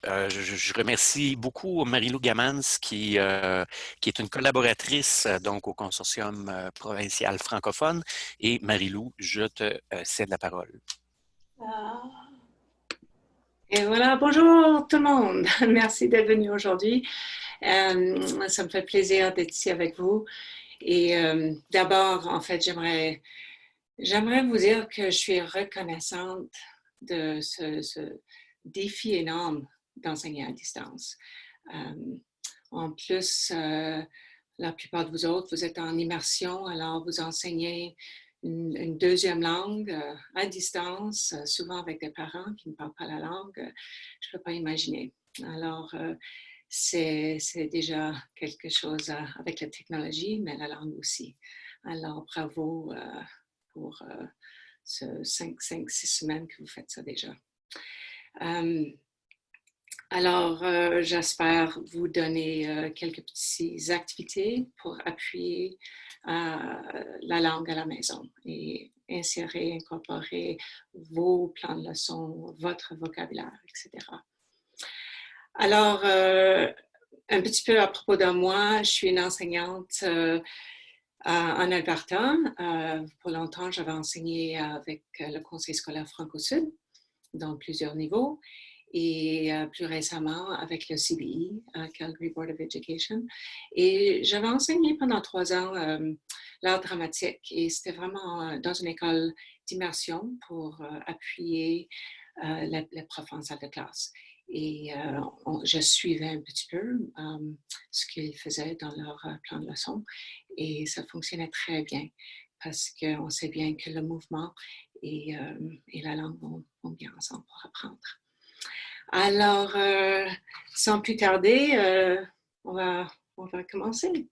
Je remercie beaucoup Marie-Lou Gamans qui est une collaboratrice donc au consortium provincial francophone. Et Marie-Lou, je te cède la parole. Ah. Et voilà, bonjour tout le monde. Merci d'être venu aujourd'hui. Ça me fait plaisir d'être ici avec vous. Et d'abord, en fait, j'aimerais vous dire que je suis reconnaissante de ce défi énorme d'enseigner à distance. En plus, la plupart de vous autres, vous êtes en immersion, alors vous enseignez une deuxième langue à distance, souvent avec des parents qui ne parlent pas la langue. Je ne peux pas imaginer. Alors, c'est déjà quelque chose avec la technologie, mais la langue aussi. Alors, bravo pour ce 6 semaines que vous faites ça déjà. Alors, j'espère vous donner quelques petites activités pour appuyer la langue à la maison et insérer, incorporer vos plans de leçons, votre vocabulaire, etc. Alors, un petit peu à propos de moi, je suis une enseignante en Alberta. Pour longtemps, j'avais enseigné avec le Conseil scolaire Franco-Sud dans plusieurs niveaux. Et plus récemment avec le CBE, Calgary Board of Education. Et j'avais enseigné pendant 3 ans l'art dramatique et c'était vraiment dans une école d'immersion pour appuyer les profs en salle de classe. Et je suivais un petit peu ce qu'ils faisaient dans leur plan de leçon et ça fonctionnait très bien parce qu'on sait bien que le mouvement et la langue vont bien ensemble pour apprendre. Alors, sans plus tarder, on va commencer.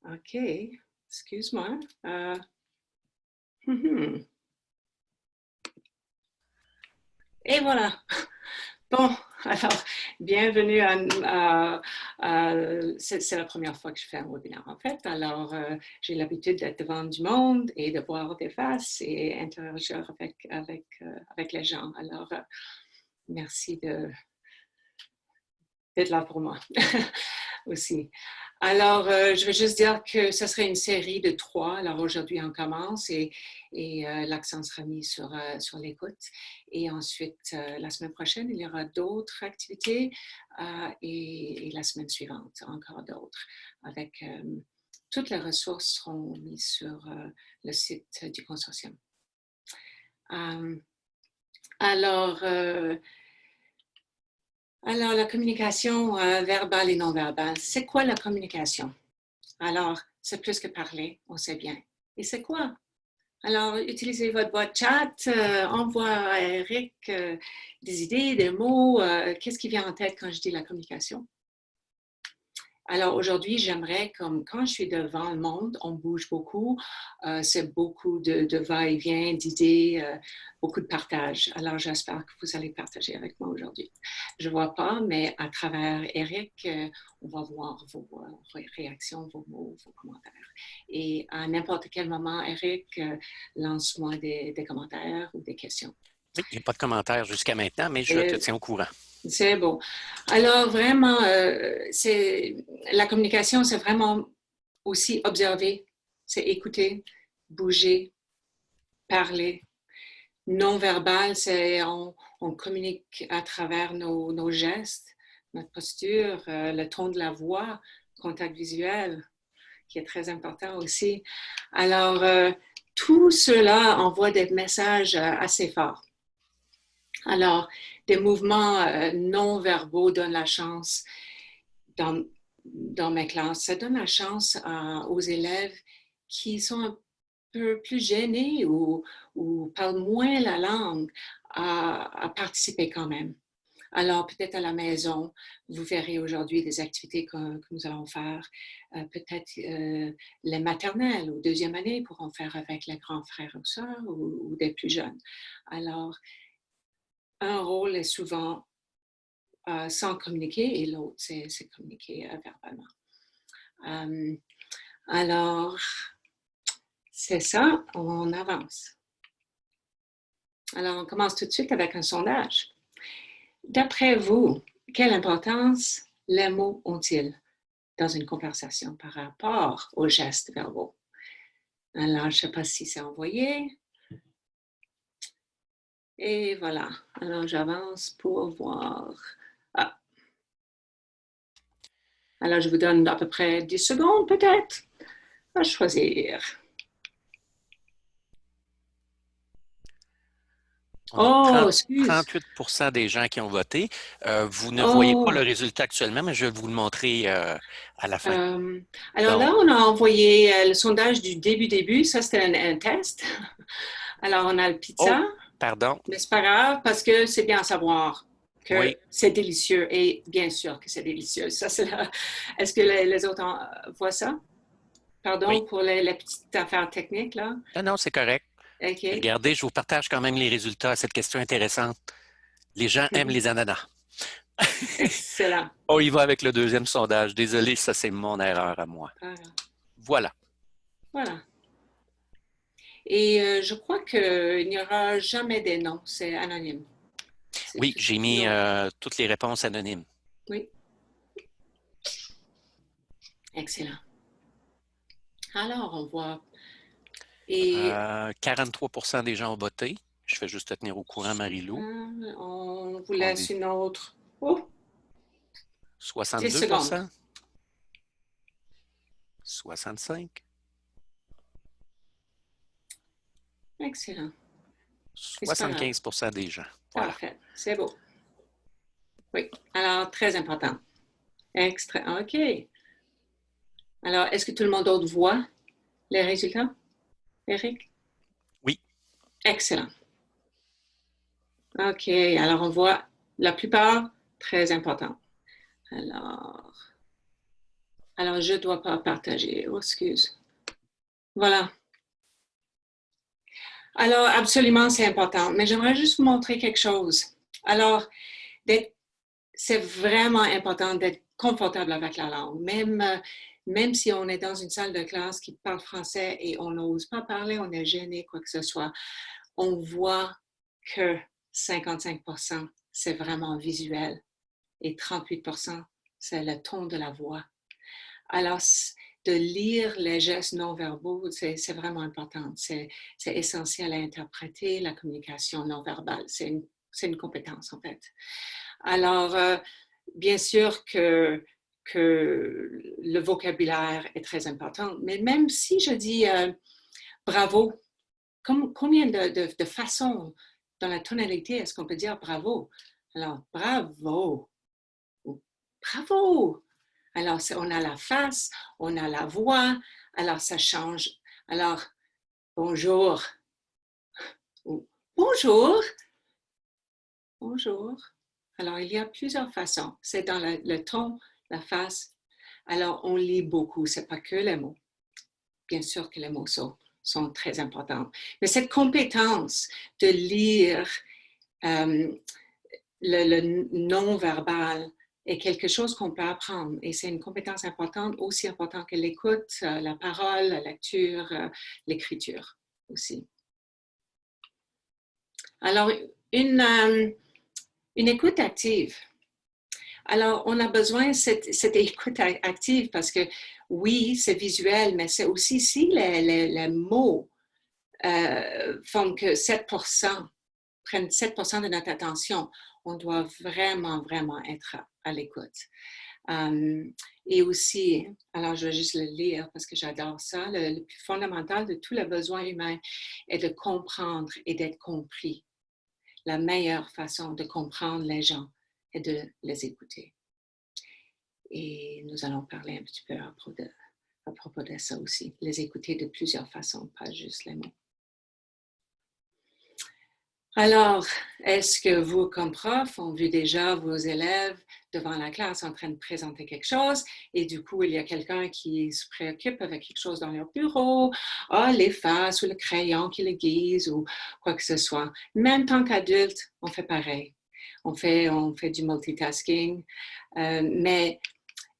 OK, excuse-moi. Et voilà. Bon, alors, bienvenue c'est la première fois que je fais un webinaire en fait. Alors, j'ai l'habitude d'être devant du monde et de voir des faces et interagir avec les gens. Alors, merci d'être là pour moi aussi. Alors, je veux juste dire que ce serait une série de 3. Alors, aujourd'hui, on commence et l'accent sera mis sur l'écoute. Et ensuite, la semaine prochaine, il y aura d'autres activités et la semaine suivante, encore d'autres. Avec toutes les ressources seront mises sur le site du consortium. Alors, la communication verbale et non verbale, c'est quoi la communication? Alors, c'est plus que parler, on sait bien. Et c'est quoi? Alors, utilisez votre boîte chat, envoie à Eric des idées, des mots. Qu'est-ce qui vient en tête quand je dis la communication? Alors aujourd'hui, j'aimerais, comme quand je suis devant le monde, on bouge beaucoup, c'est beaucoup de va-et-vient, d'idées, beaucoup de partage. Alors j'espère que vous allez partager avec moi aujourd'hui. Je ne vois pas, mais à travers Eric, on va voir vos réactions, vos mots, vos commentaires. Et à n'importe quel moment, Eric, lance-moi des commentaires ou des questions. Oui, il n'y a pas de commentaires jusqu'à maintenant, mais je te tiens au courant. C'est bon. Alors, vraiment, la communication, c'est vraiment aussi observer, c'est écouter, bouger, parler. Non-verbal, c'est on communique à travers nos gestes, notre posture, le ton de la voix, contact visuel, qui est très important aussi. Alors, tout cela envoie des messages assez forts. Alors, des mouvements non-verbaux donnent la chance, dans mes classes, ça donne la chance aux élèves qui sont un peu plus gênés ou parlent moins la langue à participer quand même. Alors, peut-être à la maison, vous verrez aujourd'hui des activités que nous allons faire. Peut-être les maternelles ou deuxième année pourront faire avec les grands frères ou sœurs ou des plus jeunes. Alors, un rôle est souvent sans communiquer et l'autre, c'est communiquer verbalement. Alors, c'est ça, on avance. Alors, on commence tout de suite avec un sondage. D'après vous, quelle importance les mots ont-ils dans une conversation par rapport aux gestes verbaux? Alors, je ne sais pas si c'est envoyé. Et voilà. Alors, j'avance pour voir. Ah. Alors, je vous donne à peu près 10 secondes, peut-être, à choisir. On a Oh, excuse. 38% des gens qui ont voté. Vous ne voyez pas le Oh, résultat actuellement, mais je vais vous le montrer à la fin. euh, alors Donc, là, on a envoyé le sondage du début. Ça, c'était un test. Alors, on a le oh, pizza, pardon. mais c'est pas grave parce que c'est bien à savoir que Oui, c'est délicieux et bien sûr que c'est délicieux. Ça, c'est là. Est-ce que les autres voient ça? Pardon oui. pour les petites affaires techniques, là. Non, non, c'est correct. OK. Regardez, je vous partage quand même les résultats à cette question intéressante. Les gens aiment les ananas. Excellent. On y va avec le deuxième sondage. Désolé, ça c'est mon erreur à moi. Voilà. Voilà. Voilà. Et je crois qu'il n'y aura jamais des noms, c'est anonyme. C'est Oui, tout. j'ai mis Non. toutes les réponses anonymes. Oui, excellent. Alors, on voit. Et 43% des gens ont voté. Je fais juste te tenir au courant, Marie-Lou. on vous On laisse dit une autre. Oh, 10 secondes. 62%, 65, Excellent. Mais c'est pas grave. 75% des gens. Voilà. Parfait. C'est beau. Oui. Alors, très important. Extra. OK. Alors, est-ce que tout le monde d'autre voit les résultats, Eric? Oui. Excellent. OK. Alors, on voit la plupart très important. Alors, je ne dois pas partager. Oh, excuse. Voilà. Alors, absolument, c'est important. Mais j'aimerais juste vous montrer quelque chose. Alors, c'est vraiment important d'être confortable avec la langue. Même si on est dans une salle de classe qui parle français et on n'ose pas parler, on est gêné, quoi que ce soit, on voit que 55%, c'est vraiment visuel et 38%, c'est le ton de la voix. Alors, de lire les gestes non verbaux, c'est vraiment important. C'est essentiel à interpréter la communication non verbale. C'est une compétence, en fait. Alors, bien sûr que le vocabulaire est très important, mais même si je dis bravo, combien de façons dans la tonalité est-ce qu'on peut dire bravo? Alors, bravo, bravo. Alors, on a la face, on a la voix, alors ça change. Alors, bonjour, bonjour, bonjour. Alors, il y a plusieurs façons. C'est dans le ton, la face. Alors, on lit beaucoup, c'est pas que les mots. Bien sûr que les mots sont très importants. Mais cette compétence de lire le non-verbal est quelque chose qu'on peut apprendre et c'est une compétence importante, aussi importante que l'écoute, la parole, la lecture, l'écriture aussi. Alors, une écoute active. Alors, on a besoin de cette écoute active parce que oui, c'est visuel, mais c'est aussi si les mots font que 7%, prennent 7% de notre attention, on doit vraiment, vraiment être à l'écoute. Et aussi, alors je vais juste le lire parce que j'adore ça, le plus fondamental de tous les besoins humains est de comprendre et d'être compris. La meilleure façon de comprendre les gens est de les écouter. Et nous allons parler un petit peu à propos de ça aussi. Les écouter de plusieurs façons, pas juste les mots. Alors, est-ce que vous, comme prof, avez vu déjà vos élèves devant la classe en train de présenter quelque chose et du coup, il y a quelqu'un qui se préoccupe avec quelque chose dans leur bureau, l'efface ou le crayon qui le guise ou quoi que ce soit. Même tant qu'adulte, on fait pareil. On fait du multitasking, mais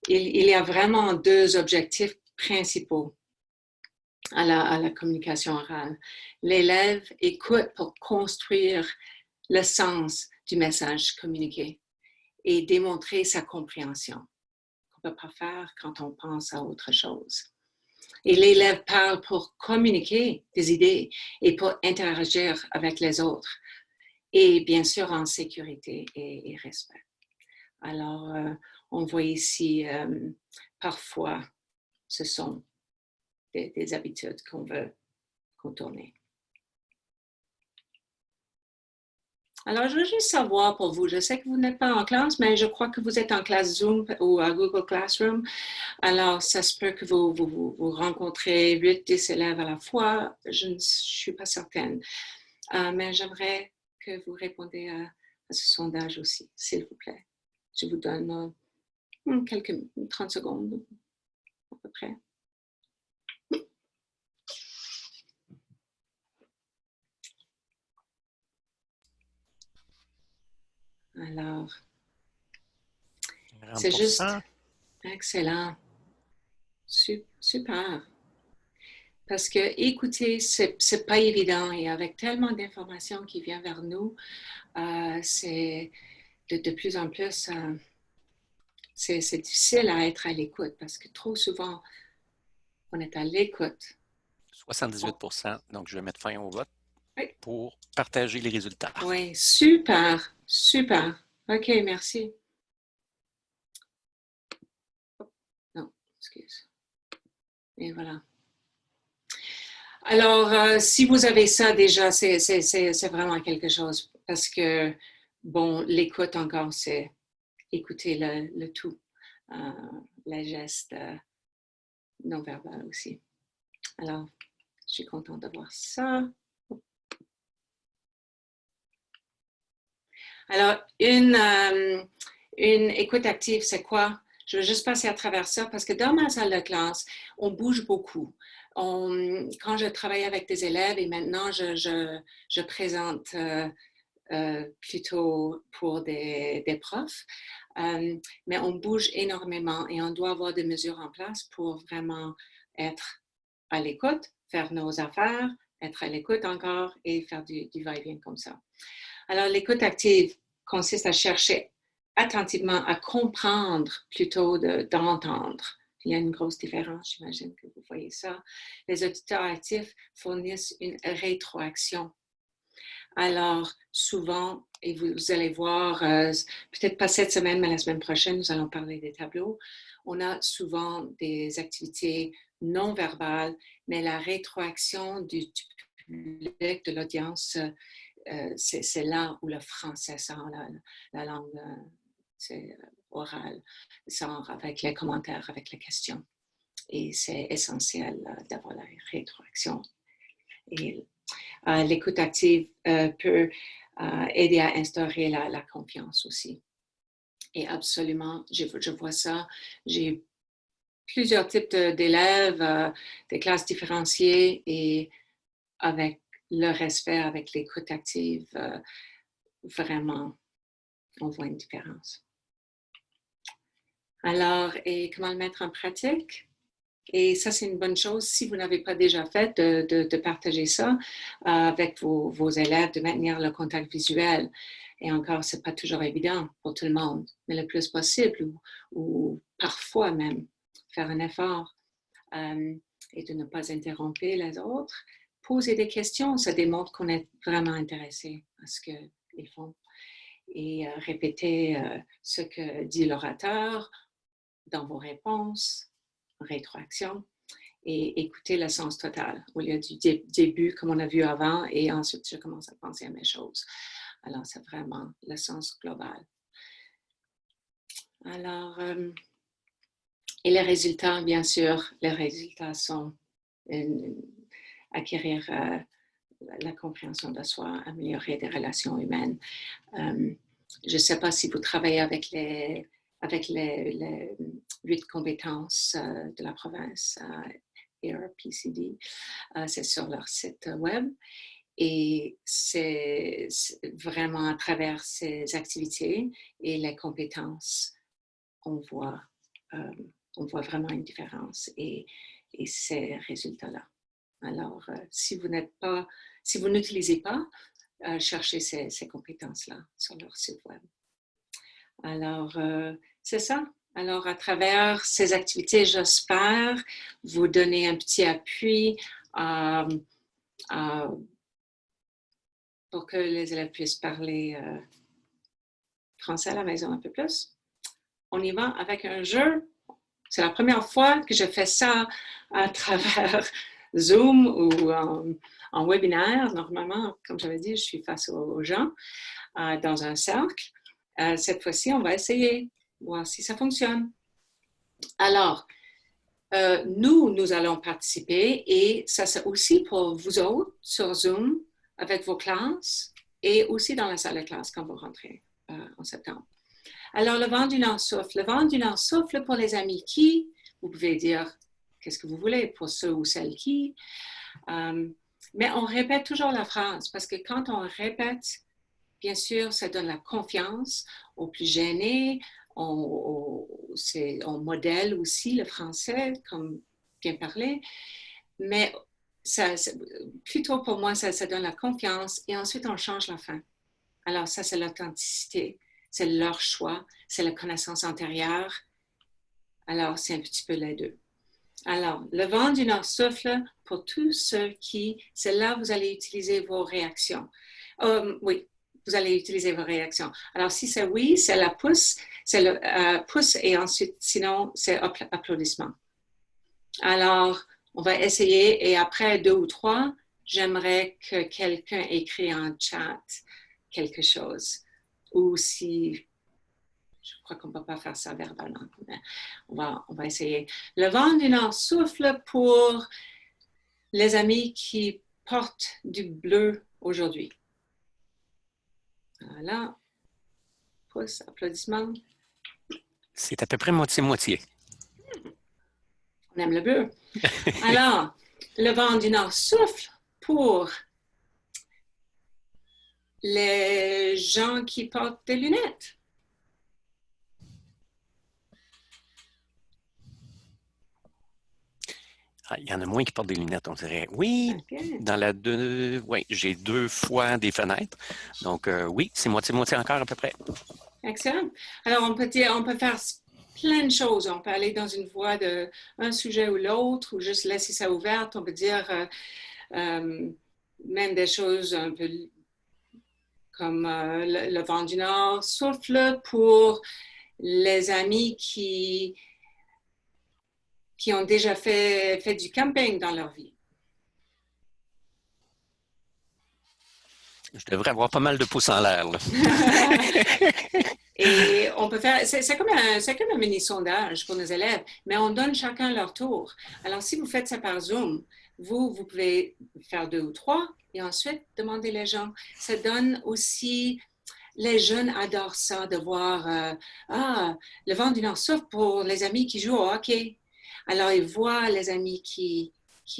il y a vraiment deux objectifs principaux. à la communication orale. L'élève écoute pour construire le sens du message communiqué et démontrer sa compréhension, qu'on ne peut pas faire quand on pense à autre chose. Et l'élève parle pour communiquer des idées et pour interagir avec les autres. Et bien sûr en sécurité et respect. Alors, on voit ici, parfois, ce sont des habitudes qu'on veut contourner. Alors, je veux juste savoir pour vous, je sais que vous n'êtes pas en classe, mais je crois que vous êtes en classe Zoom ou à Google Classroom. Alors, ça se peut que vous rencontrez 8, 10 élèves à la fois. Je ne suis pas certaine. Mais j'aimerais que vous répondez à ce sondage aussi, s'il vous plaît. Je vous donne quelques 30 secondes à peu près. Alors, c'est 40%. juste excellent. Super. Parce que écouter, c'est pas évident et avec tellement d'informations qui viennent vers nous, c'est de plus en plus, c'est difficile à être à l'écoute parce que trop souvent, on est à l'écoute. 78%. Donc, je vais mettre fin au vote Oui, pour partager les résultats. oui, super. OK, merci. Non, excuse. Et voilà. Alors, si vous avez ça déjà, c'est vraiment quelque chose parce que, bon, l'écoute encore, c'est écouter le tout, les gestes non verbaux aussi. Alors, je suis contente de voir ça. Alors, une écoute active, c'est quoi? Je veux juste passer à travers ça parce que dans ma salle de classe, on bouge beaucoup. Quand je travaille avec des élèves et maintenant je présente plutôt pour des profs, mais on bouge énormément et on doit avoir des mesures en place pour vraiment être à l'écoute, faire nos affaires, être à l'écoute encore et faire du va-et-vient comme ça. Alors, l'écoute active consiste à chercher attentivement à comprendre plutôt d'entendre. Il y a une grosse différence, j'imagine que vous voyez ça. Les auditeurs actifs fournissent une rétroaction. Alors, souvent, et vous allez voir, peut-être pas cette semaine, mais la semaine prochaine, nous allons parler des tableaux. On a souvent des activités non verbales, mais la rétroaction du public, de l'audience, c'est là où le français sort, la langue orale, sort avec les commentaires, avec les questions. Et c'est essentiel d'avoir la rétroaction. Et l'écoute active peut aider à instaurer la confiance aussi. Et absolument, je vois ça. J'ai plusieurs types d'élèves, des classes différenciées et avec le respect, avec l'écoute active, vraiment, on voit une différence. Alors, et comment le mettre en pratique? Et ça, c'est une bonne chose, si vous n'avez pas déjà fait, de partager ça avec vos élèves, de maintenir le contact visuel. Et encore, ce n'est pas toujours évident pour tout le monde, mais le plus possible, ou parfois même, faire un effort et de ne pas interrompre les autres. Poser des questions, ça démontre qu'on est vraiment intéressé à ce qu'ils font. Et répéter ce que dit l'orateur dans vos réponses, rétroaction, et écouter le sens total au lieu du début comme on a vu avant et ensuite je commence à penser à mes choses. Alors c'est vraiment le sens global. Alors, et les résultats, bien sûr, les résultats sont acquérir la compréhension de soi, améliorer des relations humaines. Je ne sais pas si vous travaillez avec les 8 compétences de la province, ARPCD, c'est sur leur site web. Et c'est vraiment à travers ces activités et les compétences, on voit vraiment une différence et ces résultats-là. Alors, si vous n'utilisez pas, cherchez ces compétences-là sur leur site web. Alors, c'est ça. Alors, à travers ces activités, j'espère vous donner un petit appui pour que les élèves puissent parler français à la maison un peu plus. On y va avec un jeu. C'est la première fois que je fais ça à travers Zoom ou en webinaire. Normalement, comme j'avais dit, je suis face aux gens dans un cercle. Cette fois-ci, on va essayer, voir si ça fonctionne. Alors, nous allons participer et ça c'est aussi pour vous autres sur Zoom avec vos classes et aussi dans la salle de classe quand vous rentrez en septembre. Alors, le vent du Nord souffle. Le vent du Nord souffle pour les amis qui, vous pouvez dire qu'est-ce que vous voulez pour ceux ou celles qui. Mais on répète toujours la phrase parce que quand on répète, bien sûr, ça donne la confiance aux plus gênés. On modèle aussi le français, comme bien parlé. Mais plutôt pour moi, ça donne la confiance et ensuite on change la fin. Alors ça, c'est l'authenticité, c'est leur choix, c'est la connaissance antérieure. Alors, c'est un petit peu les deux. Alors, le vent du Nord souffle pour tous ceux qui, c'est là que vous allez utiliser vos réactions. Oui, vous allez utiliser vos réactions. Alors, si c'est oui, c'est la pouce, c'est le pouce et ensuite, sinon, c'est applaudissement. Alors, on va essayer et après 2 ou 3, j'aimerais que quelqu'un écrit en chat quelque chose. Ou si, je crois qu'on ne peut pas faire ça verbalement, mais on va essayer. Le vent du Nord souffle pour les amis qui portent du bleu aujourd'hui. Voilà. Pouce, applaudissements. C'est à peu près moitié-moitié. On aime le bleu. Alors, le vent du Nord souffle pour les gens qui portent des lunettes. Il y en a moins qui portent des lunettes, on dirait. Oui, Okay. oui, j'ai 2 fois des fenêtres. Donc, oui, c'est moitié-moitié encore à peu près. Excellent. Alors, on peut faire plein de choses. On peut aller dans une voie d'un sujet ou l'autre, ou juste laisser ça ouverte. On peut dire même des choses un peu comme le vent du Nord souffle pour les amis qui ont déjà fait du camping dans leur vie. Je devrais avoir pas mal de pouces en l'air. Et on peut faire, c'est comme un mini-sondage pour nos élèves, mais on donne chacun leur tour. Alors, si vous faites ça par Zoom, vous pouvez faire 2 ou 3 et ensuite demander les gens. Ça donne aussi, les jeunes adorent ça, de voir, le vent du Nord souffle pour les amis qui jouent au hockey. Alors, ils voient les amis qui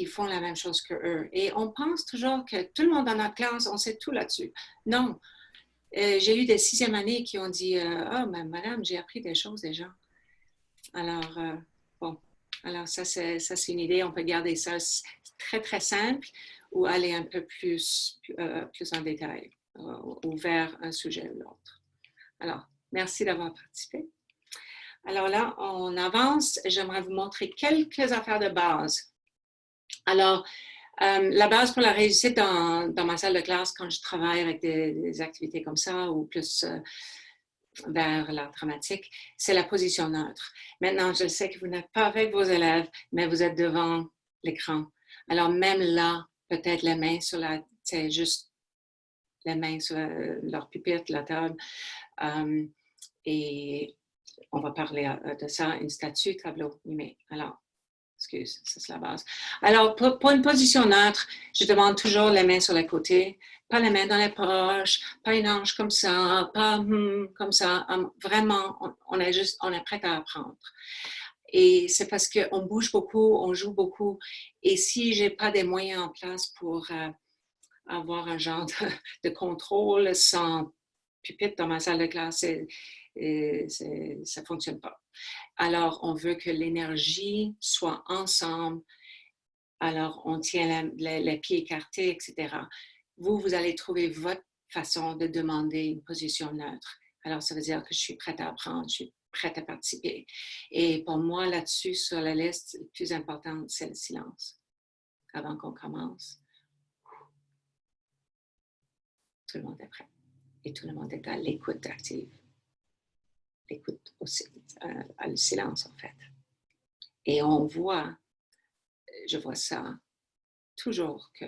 font la même chose que eux. Et on pense toujours que tout le monde dans notre classe, on sait tout là-dessus. Non. J'ai eu des 6e années qui ont dit mais madame, j'ai appris des choses déjà. Alors, bon, alors ça, c'est une idée. On peut garder ça très, très simple ou aller un peu plus en détail ou vers un sujet ou l'autre. Alors, merci d'avoir participé. Alors là, on avance. J'aimerais vous montrer quelques affaires de base. Alors, la base pour la réussite dans ma salle de classe, quand je travaille avec des activités comme ça ou plus vers l'art dramatique, c'est la position neutre. Maintenant, je sais que vous n'êtes pas avec vos élèves, mais vous êtes devant l'écran. Alors, même là, peut-être les mains c'est juste les mains sur leur pupitre, la table. Et on va parler de ça, une statue, tableau. Mais alors, excuse, ça c'est la base. Alors, pour une position neutre, je demande toujours les mains sur les côtés, pas les mains dans les poches, pas une hanche comme ça, pas comme ça. Vraiment, on est prêt à apprendre. Et c'est parce qu'on bouge beaucoup, on joue beaucoup. Et si je n'ai pas des moyens en place pour avoir un genre de contrôle sans pupitre dans ma salle de classe, ça ne fonctionne pas. Alors, on veut que l'énergie soit ensemble Alors, on tient les pieds écartés, etc. Vous allez trouver votre façon de demander une position neutre. Alors, ça veut dire que je suis prête à apprendre, je suis prête à participer. Et pour moi, là-dessus, sur la liste, le plus important, c'est le silence. Avant qu'on commence, tout le monde est prêt. Et tout le monde est à l'écoute active. L'écoute aussi, le silence, en fait. Et on voit, je vois ça toujours, que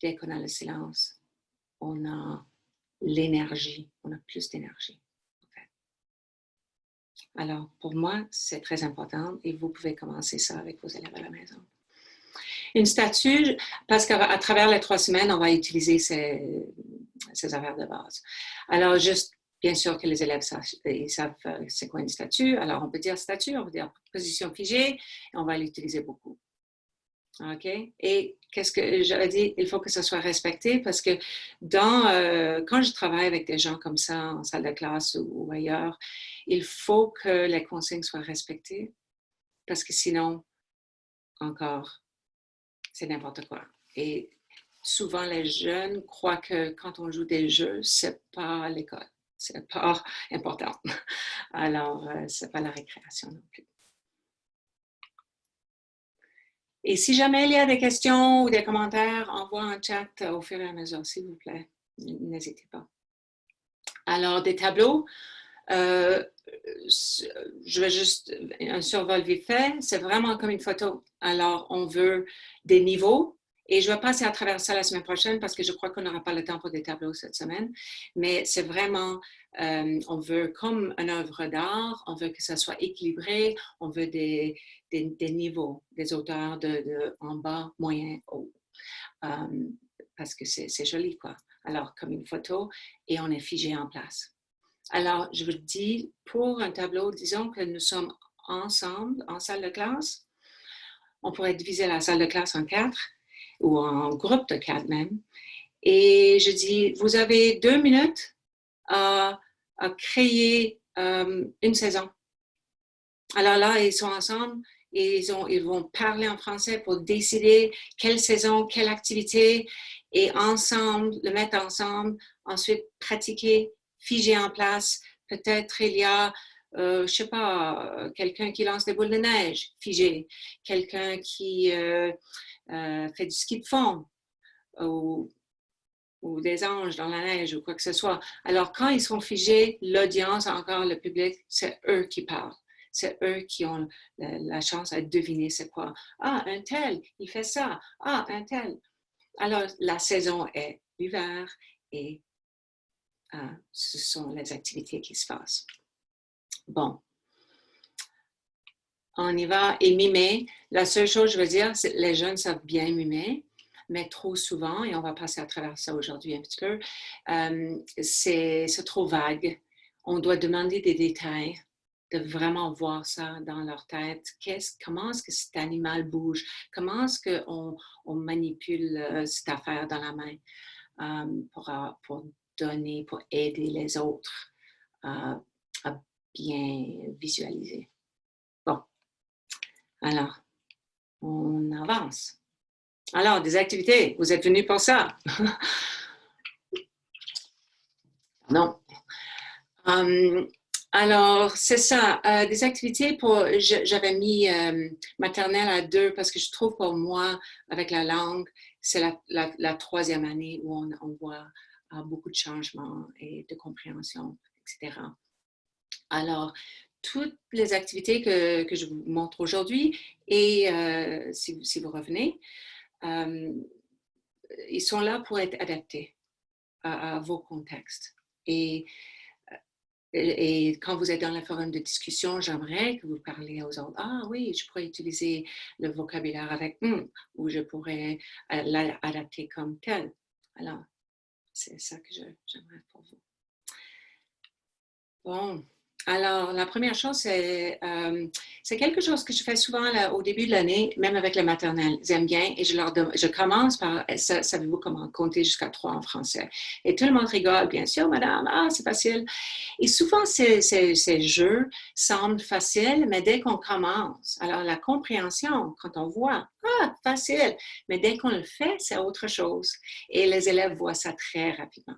dès qu'on a le silence, on a l'énergie, on a plus d'énergie, en fait. Alors, pour moi, c'est très important et vous pouvez commencer ça avec vos élèves à la maison. Une statue, parce qu'à travers les 3 semaines, on va utiliser ces affaires de base. Alors, juste, bien sûr que les élèves ils savent c'est quoi une statue. Alors, on peut dire statue, on peut dire position figée, et on va l'utiliser beaucoup. OK? Et qu'est-ce que j'avais dit? Il faut que ça soit respecté parce que quand je travaille avec des gens comme ça en salle de classe ou ailleurs, il faut que les consignes soient respectées parce que sinon, encore, c'est n'importe quoi. Et souvent, les jeunes croient que quand on joue des jeux, c'est pas l'école, c'est pas important. Alors, c'est pas la récréation non plus. Et si jamais il y a des questions ou des commentaires, envoie un chat au fur et à mesure, s'il vous plaît. N'hésitez pas. Alors, des tableaux, je vais juste un survol vite fait. C'est vraiment comme une photo. Alors, on veut des niveaux. Et je vais passer à travers ça la semaine prochaine parce que je crois qu'on n'aura pas le temps pour des tableaux cette semaine. Mais c'est vraiment, on veut comme une œuvre d'art, on veut que ça soit équilibré, on veut des niveaux, des hauteurs en bas, moyen, haut. Parce que c'est joli, quoi. Alors, comme une photo, et on est figé en place. Alors, je vous dis, pour un tableau, disons que nous sommes ensemble en salle de classe. On pourrait diviser la salle de classe en 4 ou en groupe de 4 même. Et je dis, vous avez 2 minutes à créer une saison. Alors là, ils sont ensemble et ils vont parler en français pour décider quelle saison, quelle activité et ensemble, le mettre ensemble, ensuite pratiquer, figer en place. Peut-être il y a, je ne sais pas, quelqu'un qui lance des boules de neige, figé, quelqu'un qui fait du ski de fond ou des anges dans la neige ou quoi que ce soit. Alors, quand ils sont figés, l'audience, encore le public, c'est eux qui parlent. C'est eux qui ont la chance à deviner c'est quoi. Ah, un tel, il fait ça. Ah, un tel. Alors, la saison est l'hiver et ce sont les activités qui se passent. Bon. On y va et mimer. La seule chose, je veux dire, c'est que les jeunes savent bien mimer, mais trop souvent, et on va passer à travers ça aujourd'hui un petit peu, c'est trop vague. On doit demander des détails, de vraiment voir ça dans leur tête. Comment est-ce que cet animal bouge? Comment est-ce qu'on manipule cette affaire dans la main pour donner, pour aider les autres à bien visualiser? Bon. Alors, on avance. Alors, des activités, vous êtes venus pour ça. Non. Alors, c'est ça. Des activités j'avais mis maternelle à 2 parce que je trouve pour moi, avec la langue, c'est la 3e année où on voit beaucoup de changements et de compréhension, etc. Alors, toutes les activités que je vous montre aujourd'hui, et si vous revenez, ils sont là pour être adaptés à vos contextes. Et quand vous êtes dans le forum de discussion, j'aimerais que vous parliez aux autres. Ah oui, je pourrais utiliser le vocabulaire avec ou je pourrais l'adapter comme tel. Alors, c'est ça que j'aimerais pour vous. Bon, Alors, la première chose, c'est quelque chose que je fais souvent là, au début de l'année, même avec les maternelles. Ils aiment bien et je commence par, savez-vous comment compter jusqu'à 3 en français? Et tout le monde rigole, bien sûr, madame, ah, c'est facile. Et souvent, ces jeux semblent faciles, mais dès qu'on commence, alors la compréhension, quand on voit, ah, facile, mais dès qu'on le fait, c'est autre chose. Et les élèves voient ça très rapidement.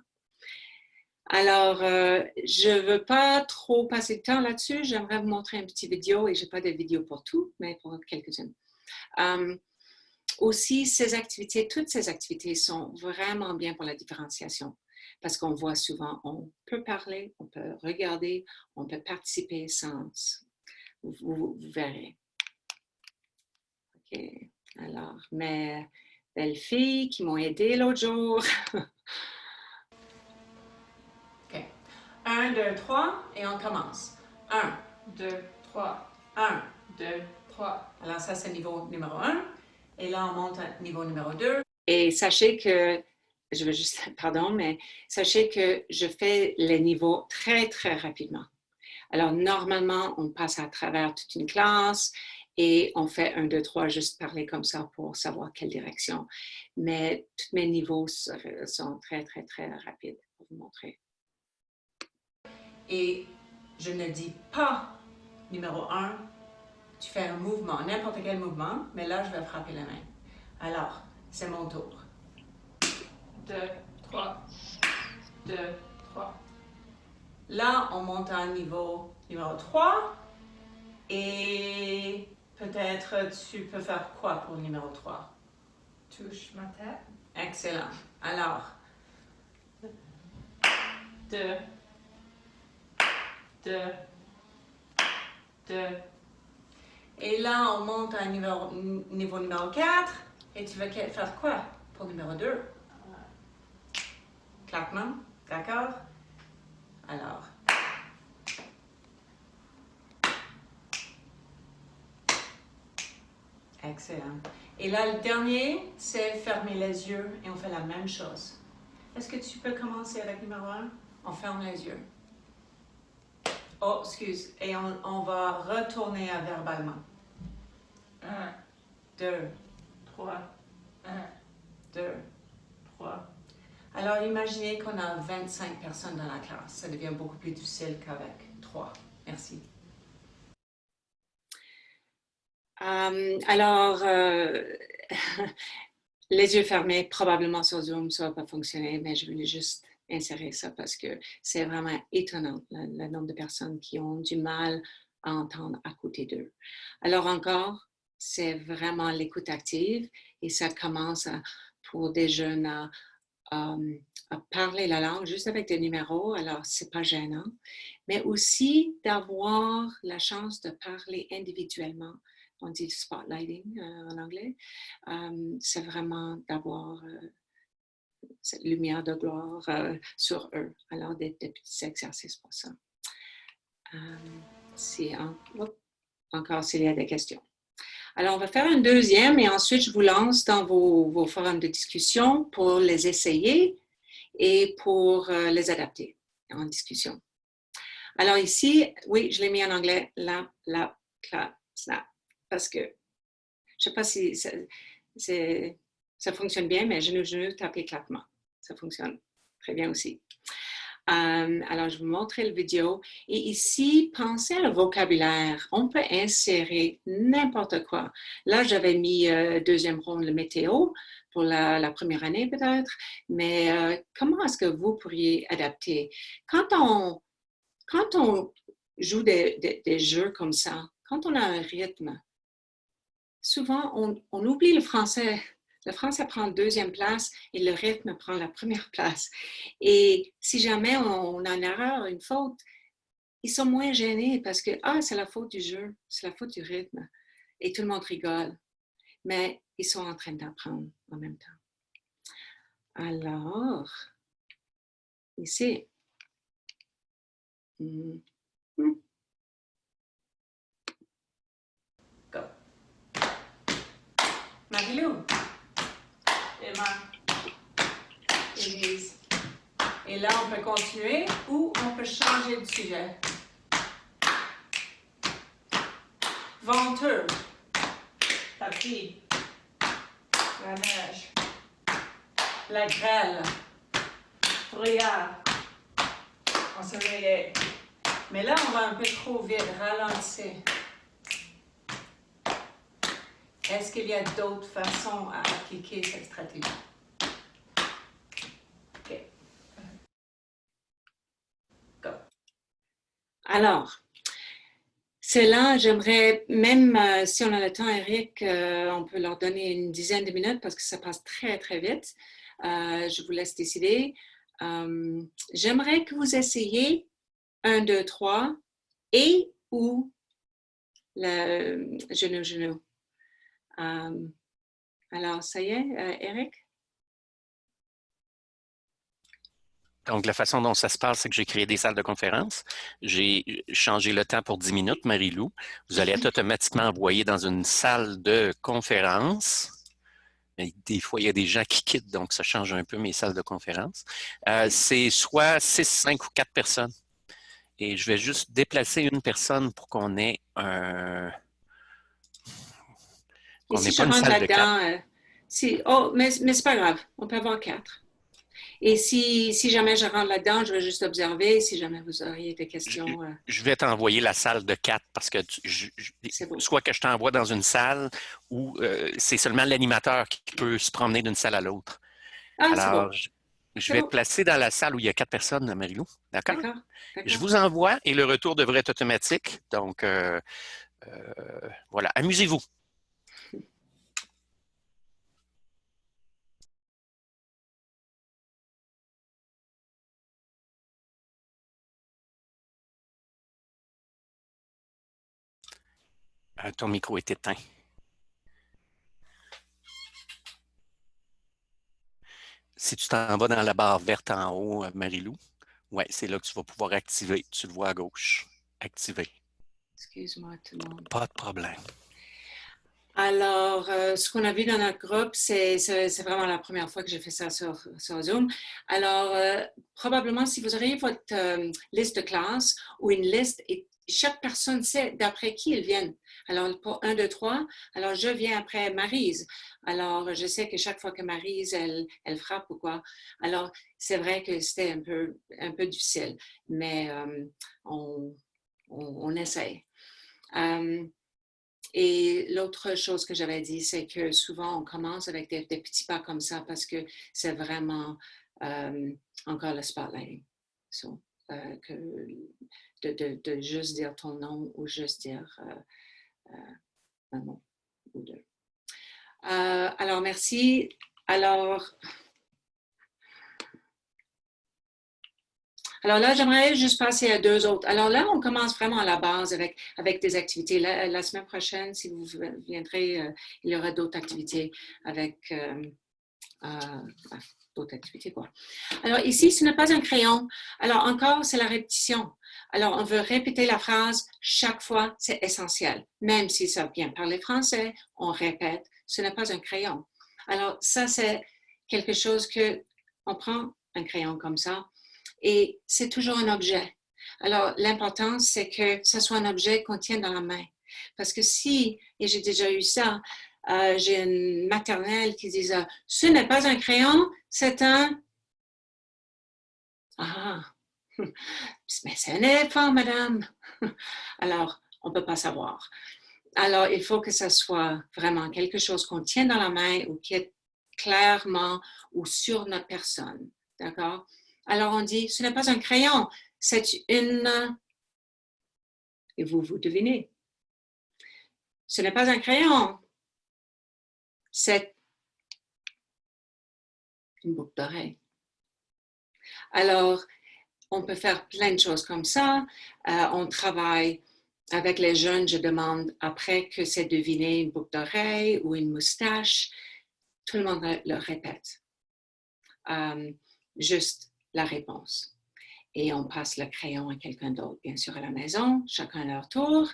Alors, je ne veux pas trop passer de temps là-dessus. J'aimerais vous montrer une petite vidéo et je n'ai pas de vidéo pour tout, mais pour quelques-unes. Aussi, toutes ces activités sont vraiment bien pour la différenciation parce qu'on voit souvent, on peut parler, on peut regarder, on peut participer sans. Vous verrez. OK. Alors, mes belles filles qui m'ont aidé l'autre jour. 1, 2, 3 et on commence. 1, 2, 3, 1, 2, 3. Alors ça, c'est niveau numéro 1. Et là, on monte à niveau numéro 2. Et sachez que, je veux juste, pardon, mais sachez que je fais les niveaux très, très rapidement. Alors, normalement, on passe à travers toute une classe et on fait 1, 2, 3, juste parler comme ça pour savoir quelle direction. Mais tous mes niveaux sont très, très, très rapides pour vous montrer. Et je ne dis pas numéro 1, tu fais un mouvement, n'importe quel mouvement, mais là, je vais frapper la main. Alors, c'est mon tour. 2, 3, 2, 3. Là, on monte à un niveau numéro 3 et peut-être tu peux faire quoi pour le numéro 3? Touche ma tête. Excellent. Alors, 2, 2, 2. Et là, on monte à un niveau numéro 4. Et tu veux faire quoi pour le numéro 2? Claquement, d'accord? Alors. Excellent. Et là, le dernier, c'est fermer les yeux et on fait la même chose. Est-ce que tu peux commencer avec numéro 1? On ferme les yeux. Oh, excuse. Et on va retourner à verbalement. 1, 2, 3, 1, 2, 3. Alors, imaginez qu'on a 25 personnes dans la classe. Ça devient beaucoup plus difficile qu'avec 3. Merci. Alors, les yeux fermés, probablement sur Zoom, ça ne va pas fonctionner, mais je voulais juste insérer ça parce que c'est vraiment étonnant le nombre de personnes qui ont du mal à entendre à côté d'eux. Alors encore, c'est vraiment l'écoute active et ça commence pour des jeunes à parler la langue juste avec des numéros, alors c'est pas gênant, mais aussi d'avoir la chance de parler individuellement. On dit spotlighting en anglais. C'est vraiment d'avoir cette lumière de gloire sur eux. Alors, des petits exercices pour ça. Encore s'il y a des questions. Alors, on va faire un deuxième et ensuite, je vous lance dans vos forums de discussion pour les essayer et pour les adapter en discussion. Alors ici, oui, je l'ai mis en anglais, la, cla, snap, parce que je ne sais pas si ça fonctionne bien, mais genou, taper, claquement. Ça fonctionne très bien aussi. Alors, je vais vous montrer la vidéo. Et ici, pensez au vocabulaire. On peut insérer n'importe quoi. Là, j'avais mis deuxième ronde le météo pour la première année peut-être. Mais comment est-ce que vous pourriez adapter? Quand on joue des jeux comme ça, quand on a un rythme, souvent, on oublie le français. Le français prend deuxième place et le rythme prend la première place. Et si jamais on a une erreur, une faute, ils sont moins gênés parce que, c'est la faute du jeu, c'est la faute du rythme. Et tout le monde rigole. Mais ils sont en train d'apprendre en même temps. Alors, ici. Go. Marilou. Emma. Élise. Et là, on peut continuer ou on peut changer de sujet. Venteux. Tapis. La neige. La grêle. Brouillard. Ensoleillé. Mais là, on va un peu trop vite. Ralentissez. Est-ce qu'il y a d'autres façons à appliquer cette stratégie? OK. Go. Alors, cela, j'aimerais, même si on a le temps, Eric, on peut leur donner une dizaine de minutes parce que ça passe très, très vite. Je vous laisse décider. J'aimerais que vous essayiez 1, 2, 3 et ou le genou. Alors, ça y est, Eric? Donc, la façon dont ça se passe, c'est que j'ai créé des salles de conférence. J'ai changé le temps pour 10 minutes, Marie-Lou. Vous allez être automatiquement envoyé dans une salle de conférence. Mais des fois, il y a des gens qui quittent, donc ça change un peu mes salles de conférence. C'est soit 6, 5 ou 4 personnes. Et je vais juste déplacer une personne pour qu'on ait un... Et si je pas une rentre salle de 4. là-dedans, mais c'est pas grave, on peut avoir 4. Et si jamais je rentre là-dedans, je vais juste observer. Si jamais vous auriez des questions. Je vais t'envoyer la salle de 4 parce que soit que je t'envoie dans une salle où c'est seulement l'animateur qui peut se promener d'une salle à l'autre. Ah, c'est Alors, bon. je vais te placer dans la salle où il y a 4 personnes, Marie-Lou. D'accord? D'accord. Je vous envoie et le retour devrait être automatique. Donc, voilà, amusez-vous. Ton micro est éteint. Si tu t'en vas dans la barre verte en haut, Marie-Lou, ouais, c'est là que tu vas pouvoir activer. Tu le vois à gauche. Activer. Excuse-moi tout le monde. Pas de problème. Alors, ce qu'on a vu dans notre groupe, c'est vraiment la première fois que j'ai fait ça sur Zoom. Alors, probablement, si vous auriez votre liste de classe ou une liste, et chaque personne sait d'après qui ils viennent. Alors, pour 1, 2, 3, alors je viens après Maryse. Alors, je sais que chaque fois que Maryse, elle frappe ou quoi. Alors, c'est vrai que c'était un peu difficile, mais on essaye. Et l'autre chose que j'avais dit, c'est que souvent on commence avec des petits pas comme ça parce que c'est vraiment encore le spotlight. So, de juste dire ton nom ou juste dire un mot ou deux. Alors, merci. Alors là, j'aimerais juste passer à 2 autres. Alors là, on commence vraiment à la base avec des activités. La semaine prochaine, si vous viendrez, il y aura d'autres activités avec d'autres activités, quoi. Alors ici, ce n'est pas un crayon. Alors encore, c'est la répétition. Alors, on veut répéter la phrase chaque fois, c'est essentiel. Même si ça vient parler français, on répète, ce n'est pas un crayon. Alors ça, c'est quelque chose que on prend un crayon comme ça. Et c'est toujours un objet. Alors, l'important, c'est que ce soit un objet qu'on tient dans la main. Parce que si, et j'ai déjà eu ça, j'ai une maternelle qui disait « Ce n'est pas un crayon, c'est un... » Ah, mais c'est un éléphant, madame. Alors, on ne peut pas savoir. Alors, il faut que ce soit vraiment quelque chose qu'on tient dans la main ou qui est clairement ou sur notre personne. D'accord? Alors, on dit, ce n'est pas un crayon, c'est une... Et vous devinez. Ce n'est pas un crayon, c'est une boucle d'oreille. Alors, on peut faire plein de choses comme ça. On travaille avec les jeunes, je demande après que c'est deviner une boucle d'oreille ou une moustache. Tout le monde le répète. Juste la réponse. Et on passe le crayon à quelqu'un d'autre, bien sûr, à la maison, chacun à leur tour.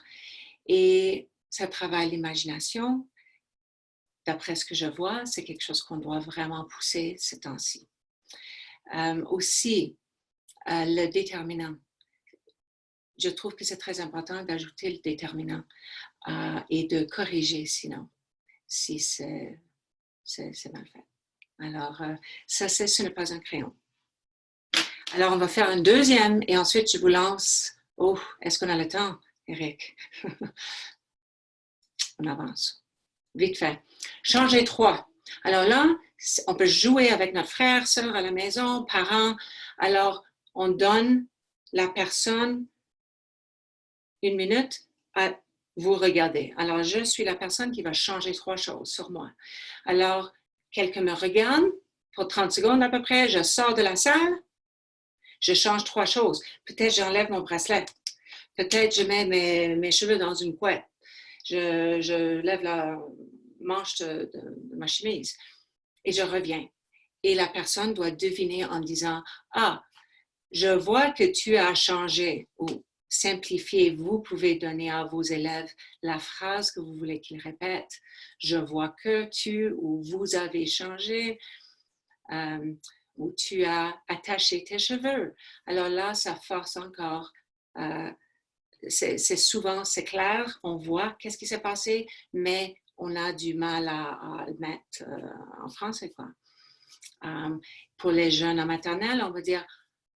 Et ça travaille l'imagination. D'après ce que je vois, c'est quelque chose qu'on doit vraiment pousser ces temps-ci. Aussi, le déterminant. je trouve que c'est très important d'ajouter le déterminant et de corriger sinon, si c'est mal fait. Alors, ça, ce n'est pas un crayon. Alors, on va faire un deuxième et ensuite, je vous lance. Oh, est-ce qu'on a le temps, Eric? On avance. Vite fait. Changer 3. Alors là, on peut jouer avec notre frère, sœur à la maison, parents. Alors, on donne la personne 1 minute à vous regarder. Alors, je suis la personne qui va changer 3 choses sur moi. Alors, quelqu'un me regarde pour 30 secondes à peu près, je sors de la salle, je change 3 choses. Peut-être j'enlève mon bracelet. Peut-être je mets mes cheveux dans une couette. Je lève la manche de ma chemise et je reviens. Et la personne doit deviner en disant « Ah, je vois que tu as changé » ou « Simplifié ». Vous pouvez donner à vos élèves la phrase que vous voulez qu'ils répètent. « Je vois que tu » ou « Vous avez changé ». Ou tu as attaché tes cheveux. Alors là, ça force encore. C'est souvent, c'est clair, on voit qu'est-ce qui s'est passé, mais on a du mal à le mettre en français, quoi. Pour les jeunes en maternelle, on va dire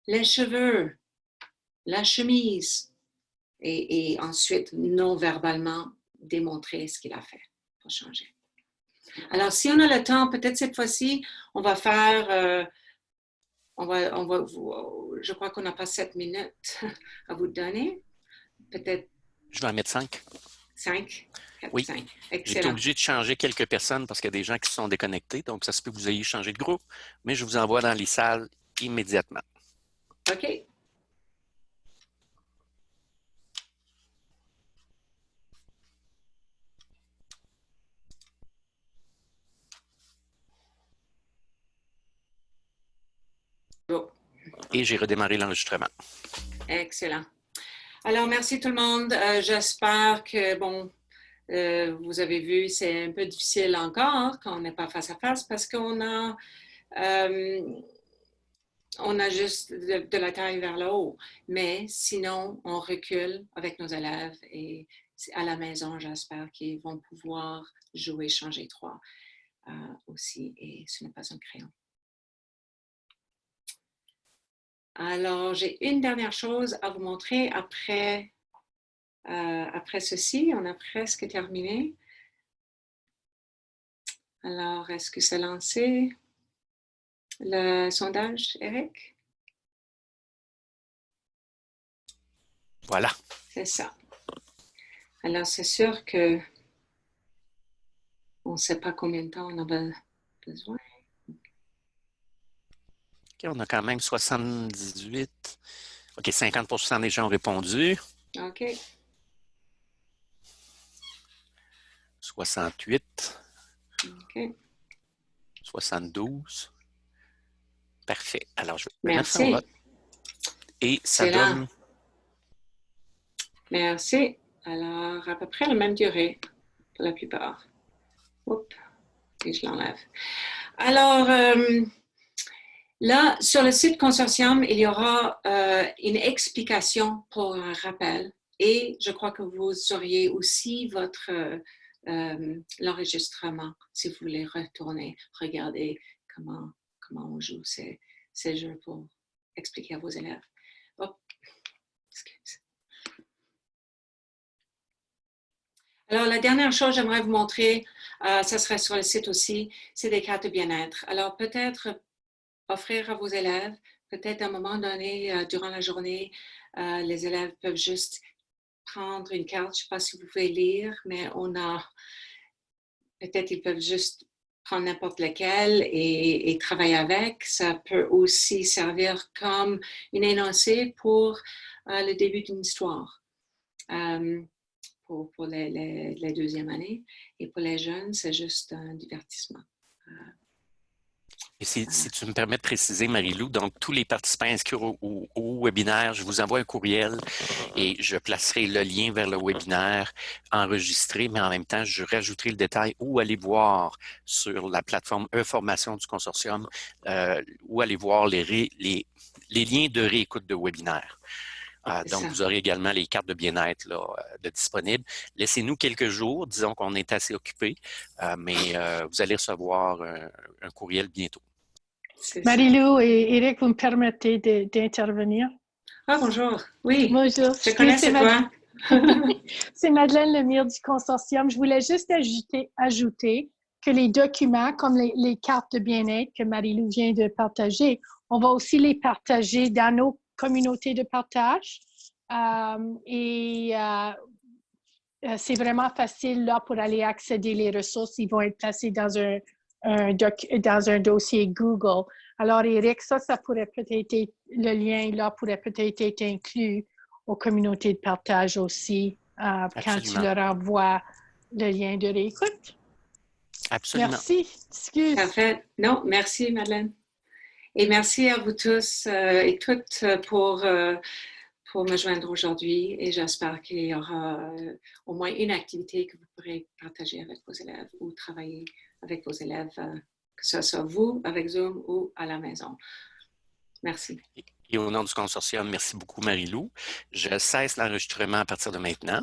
les cheveux, la chemise, et ensuite, non-verbalement, démontrer ce qu'il a fait pour changer. Alors, si on a le temps, peut-être cette fois-ci, on va faire... je crois qu'on n'a pas 7 minutes à vous donner. Peut-être. Je vais en mettre 5. 5? 4, oui. 5. J'ai été Excellent. obligé de changer quelques personnes parce qu'il y a des gens qui sont déconnectés. Donc, ça se peut que vous ayez changé de groupe, mais je vous envoie dans les salles immédiatement. OK. Go. Et j'ai redémarré l'enregistrement. Excellent. Alors, merci tout le monde. J'espère que, bon, vous avez vu, c'est un peu difficile encore quand on n'est pas face à face parce qu'on a juste de la taille vers le haut. Mais sinon, on recule avec nos élèves et à la maison, j'espère qu'ils vont pouvoir jouer changer 3 aussi. Et ce n'est pas un crayon. Alors, j'ai une dernière chose à vous montrer après ceci. On a presque terminé. Alors, est-ce que c'est lancé le sondage, Eric? Voilà. C'est ça. Alors, c'est sûr que on ne sait pas combien de temps on a besoin. OK, on a quand même 78. OK, 50% des gens ont répondu. OK. 68. OK. 72. Parfait. Alors, je vais Merci. mettre ça en vote. Et ça donne... Merci. Alors, à peu près la même durée pour la plupart. Oups. Et je l'enlève. Alors, là, sur le site Consortium, il y aura une explication pour un rappel. Et je crois que vous auriez aussi votre l'enregistrement si vous voulez retourner, regarder comment on joue ces jeux pour expliquer à vos élèves. Oh, excuse. Alors, la dernière chose que j'aimerais vous montrer, ça serait sur le site aussi, c'est des cartes de bien-être. Alors, peut-être offrir à vos élèves, peut-être à un moment donné, durant la journée, les élèves peuvent juste prendre une carte, je ne sais pas si vous pouvez lire, mais peut-être ils peuvent juste prendre n'importe lequel et travailler avec. Ça peut aussi servir comme une énoncé pour le début d'une histoire. Pour les deuxièmes années. Et pour les jeunes, c'est juste un divertissement. Et si tu me permets de préciser, Marie-Lou, donc tous les participants inscrits au webinaire, je vous envoie un courriel et je placerai le lien vers le webinaire enregistré, mais en même temps, je rajouterai le détail où aller voir sur la plateforme E-Formation du consortium, où aller voir les liens de réécoute de webinaire. Donc, ça. vous aurez également les cartes de bien-être là, de disponibles. Laissez-nous quelques jours, disons qu'on est assez occupé, mais vous allez recevoir un courriel bientôt. C'est ça. Marie-Lou et Eric, vous me permettez d'intervenir? Ah, bonjour. Oui, Bonjour. je connais cette voix. C'est Madeleine Lemire du consortium. Je voulais juste ajouter que les documents, comme les cartes de bien-être que Marie-Lou vient de partager, on va aussi les partager dans nos communautés de partage. C'est vraiment facile là pour aller accéder les ressources. Ils vont être placés dans un dossier Google. Alors, Eric, ça pourrait peut-être être, le lien là pourrait peut-être être inclus aux communautés de partage aussi quand tu leur envoies le lien de réécoute. Absolument. Merci. Excuse. Parfait. Non, merci, Madeleine. Et merci à vous tous et toutes pour me joindre aujourd'hui. Et j'espère qu'il y aura au moins une activité que vous pourrez partager avec vos élèves ou travailler avec vos élèves, que ce soit vous avec Zoom ou à la maison. Merci. Et au nom du consortium, merci beaucoup, Marie-Lou. Je cesse l'enregistrement à partir de maintenant.